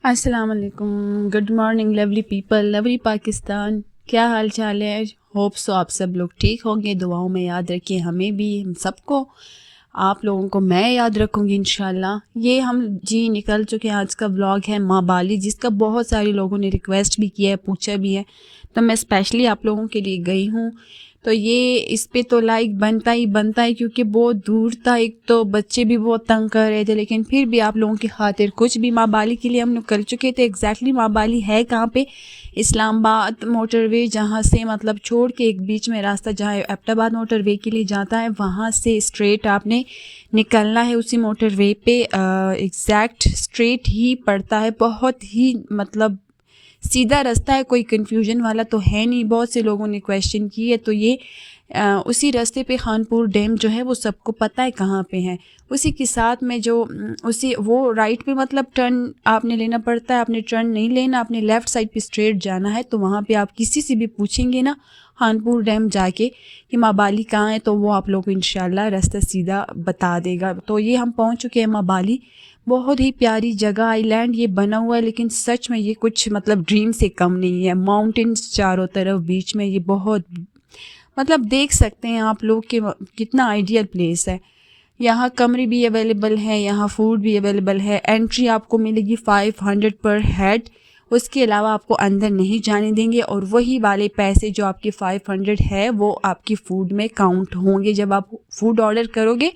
अस्सलाम वालेकुम, good morning lovely people, lovely Pakistan. क्या हाल चाल है? होप सो आप सब लोग ठीक होंगे। दुआओं में याद रखिए हमें भी, हम सबको। आप लोगों को मैं याद रखूँगी इंशाल्लाह। ये हम जी निकल चुके हैं। आज का व्लॉग है माँ बाली, जिसका बहुत सारे लोगों ने रिक्वेस्ट भी किया है, पूछा भी है, तो मैं स्पेशली आप लोगों के लिए गई हूँ। तो ये इस पे तो लाइक बनता है क्योंकि बहुत दूर था। एक तो बच्चे भी बहुत तंग कर रहे थे, लेकिन फिर भी आप लोगों की खातिर कुछ भी माँ बाली के लिए हम लोग कर चुके थे। एग्जैक्टली माँ बाली है कहाँ पे? इस्लामाबाद मोटरवे, जहाँ से मतलब छोड़ के एक बीच में रास्ता जहाँ एबटाबाद मोटरवे के लिए जाता है, वहाँ से स्ट्रेट आपने निकलना है। उसी मोटरवे पे एग्जैक्ट स्ट्रेट ही पड़ता है। बहुत ही मतलब सीधा रास्ता है, कोई कन्फ्यूजन वाला तो है नहीं। बहुत से लोगों ने क्वेश्चन की है, तो ये उसी रास्ते पे खानपुर डैम जो है वो सबको पता है कहाँ पे है। उसी के साथ में जो उसी वो राइट पे मतलब टर्न आपने लेना पड़ता है। आपने टर्न नहीं लेना, आपने लेफ़्ट साइड पे स्ट्रेट जाना है। तो वहाँ पे आप किसी से भी पूछेंगे ना खानपुर डैम जाके कि माँ बाली कहाँ है, तो वो आप लोग को इंशाल्लाह रास्ता सीधा बता देगा। तो ये हम पहुँच चुके हैं माँ बाली। बहुत ही प्यारी जगह, आइलैंड ये बना हुआ है, लेकिन सच में ये कुछ मतलब ड्रीम से कम नहीं है। माउंटेन्स चारों तरफ, बीच में ये बहुत मतलब देख सकते हैं आप लोग कि कितना आइडियल प्लेस है। यहाँ कमरे भी अवेलेबल है, यहाँ फूड भी अवेलेबल है। एंट्री आपको मिलेगी 500 पर हेड। उसके अलावा आपको अंदर नहीं जाने देंगे, और वही वाले पैसे जो आपके 500 है वो आपकी फ़ूड में काउंट होंगे। जब आप फूड ऑर्डर करोगे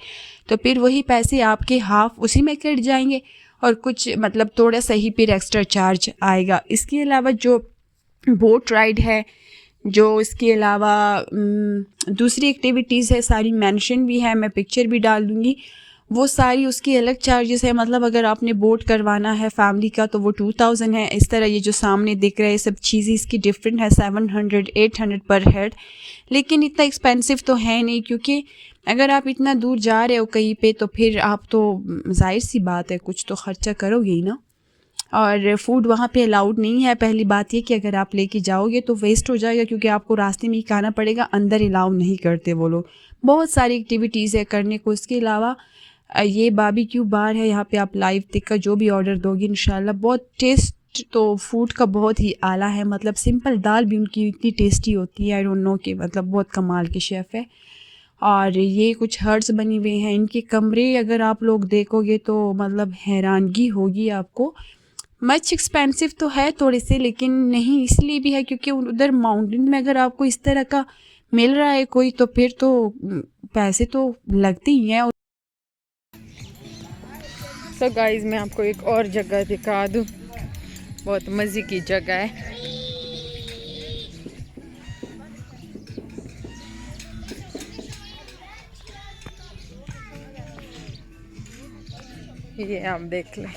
तो फिर वही पैसे आपके हाफ उसी में कट जाएंगे, और कुछ मतलब थोड़ा सा ही फिर एक्स्ट्रा चार्ज आएगा। इसके अलावा जो बोट राइड है, जो इसके अलावा दूसरी एक्टिविटीज़ है, सारी मेंशन भी है, मैं पिक्चर भी डाल दूँगी। वो सारी उसकी अलग चार्जेस है। मतलब अगर आपने बोट करवाना है फैमिली का तो वो 2000 है। इस तरह ये जो सामने दिख रहा है सब चीज़ें इसकी डिफरेंट है, 700 800 पर हेड। लेकिन इतना एक्सपेंसिव तो है नहीं, क्योंकि अगर आप इतना दूर जा रहे हो कहीं पे तो फिर आप तो जाहिर सी बात है कुछ तो ख़र्चा करोगे ही ना। और फूड वहाँ पे अलाउड नहीं है। पहली बात ये कि अगर आप लेके जाओगे तो वेस्ट हो जाएगा, क्योंकि आपको रास्ते में ही खाना पड़ेगा, अंदर अलाउ नहीं करते वो लोग। बहुत सारी एक्टिविटीज़ है करने को। इसके अलावा ये बारबेक्यू बार है, यहाँ पे आप लाइव टिक्का जो भी ऑर्डर दोगे इंशाल्लाह। बहुत टेस्ट तो फूड का बहुत ही आला है। मतलब सिंपल दाल भी उनकी इतनी टेस्टी होती है, आई डोंट नो कि मतलब बहुत कमाल के शेफ़ है। और ये कुछ हर्ट्स बनी हुए हैं, इनके कमरे अगर आप लोग देखोगे तो मतलब हैरानगी होगी आपको। मच एक्सपेंसिव तो है थोड़े से, लेकिन नहीं इसलिए भी है क्योंकि उधर माउंटेन में अगर आपको इस तरह का मिल रहा है कोई, तो फिर तो पैसे तो लगते ही हैं। तो गाइस मैं आपको एक और जगह दिखा दूँ, बहुत मज़े की जगह है। ये आप देख लें,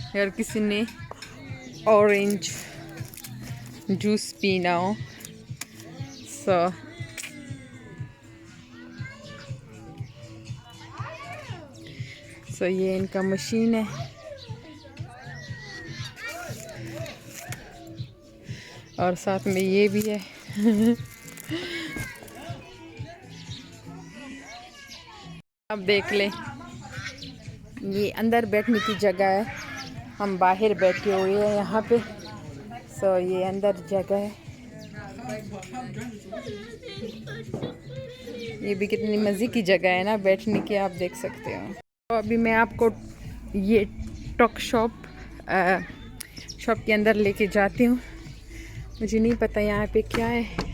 अगर किसी ने ऑरेंज जूस पीना हो सो ये इनका मशीन है। और साथ में ये भी है। आप देख लें, ये अंदर बैठने की जगह है, हम बाहर बैठे हुए हैं यहाँ पे। सो ये अंदर जगह है। ये भी कितनी मज़े की जगह है ना बैठने की, आप देख सकते हो। तो अभी मैं आपको ये टॉक शॉप के अंदर लेके जाती हूँ। मुझे नहीं पता यहाँ पे क्या है।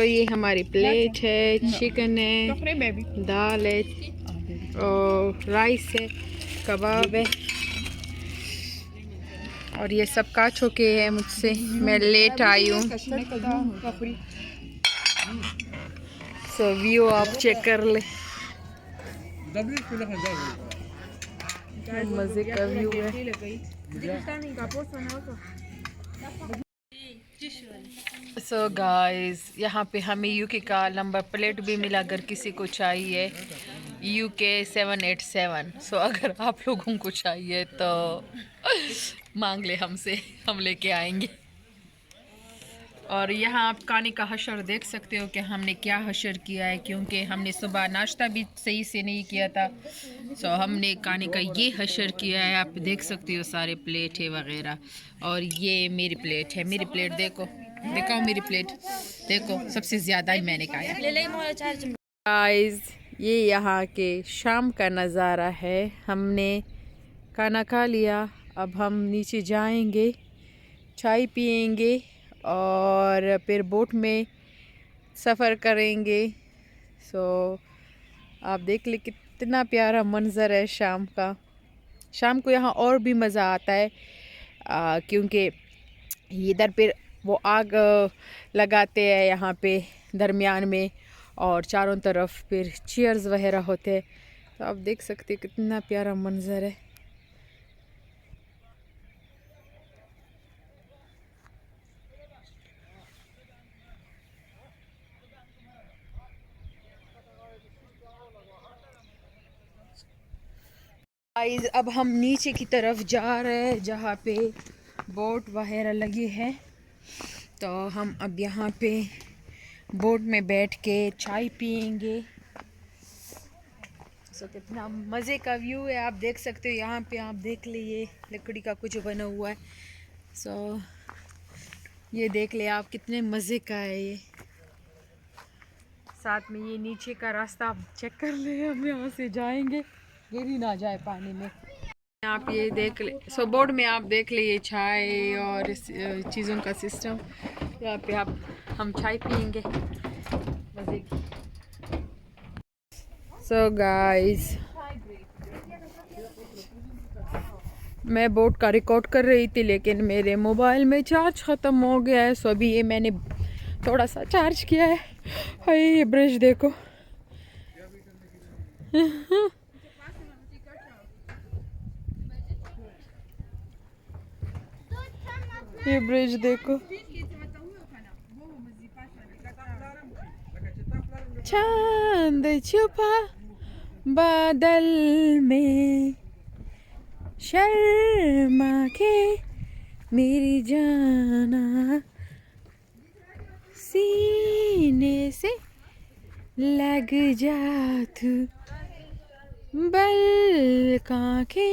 ये हमारी प्लेट है, चिकन है, दाल है, और राइस है, कबाब है, और ये सब का चुके हैं मुझसे, मैं लेट आई हूँ। सो व्यू आप चेक कर ले, मजे का व्यू है। सो गाइस, यहाँ पे हमें यूके का नंबर प्लेट भी मिला अगर किसी को चाहिए, UK 787। सो अगर आप लोगों को चाहिए तो मांग ले हमसे, हम लेके आएंगे। और यहाँ आप कानी का हशर देख सकते हो कि हमने क्या हशर किया है, क्योंकि हमने सुबह नाश्ता भी सही से नहीं किया था। सो हमने कानी का ये हशर किया है, आप देख सकते हो सारे प्लेट है वगैरह। और ये मेरी प्लेट है, मेरी प्लेट देखो, दिखाओ मेरी प्लेट, देखो सबसे ज़्यादा ही मैंने खाया। गाइस, ये यहाँ के शाम का नज़ारा है। हमने खाना खा लिया, अब हम नीचे जाएंगे, चाय पियेंगे और फिर बोट में सफ़र करेंगे। सो आप देख ले कितना प्यारा मंज़र है शाम का। शाम को यहाँ और भी मज़ा आता है क्योंकि इधर फिर वो आग लगाते हैं यहाँ पे दरमियान में, और चारों तरफ फिर चेयर्स वगैरह होते हैं। तो आप देख सकते हैं कितना प्यारा मंज़र है। गाइस, अब हम नीचे की तरफ जा रहे हैं जहाँ पे बोट वगैरह लगी है। तो हम अब यहाँ पे बोट में बैठ के चाय पियेंगे। सो कितना मज़े का व्यू है, आप देख सकते हो। यहाँ पे आप देख ले, ये लकड़ी का कुछ बना हुआ है। सो ये देख ले आप, कितने मज़े का है ये। साथ में ये नीचे का रास्ता आप चेक कर ले, हम यहाँ से जाएंगे, गिर ही ना जाए पानी में। आप ये देख ले, सो बोर्ड में आप देख ले ये चाय और इस चीज़ों का सिस्टम। यहाँ पे हम चाय पियेंगे मज़े की। सो गाइस, मैं बोट का रिकॉर्ड कर रही थी लेकिन मेरे मोबाइल में चार्ज ख़त्म हो गया है। सो अभी ये मैंने थोड़ा सा चार्ज किया है। हाय, ये ब्रिज देखो। ये ब्रिज देखो, चांद छुपा बादल में, शर्मा के मेरी जाना, सीने से लग जा तू, बल के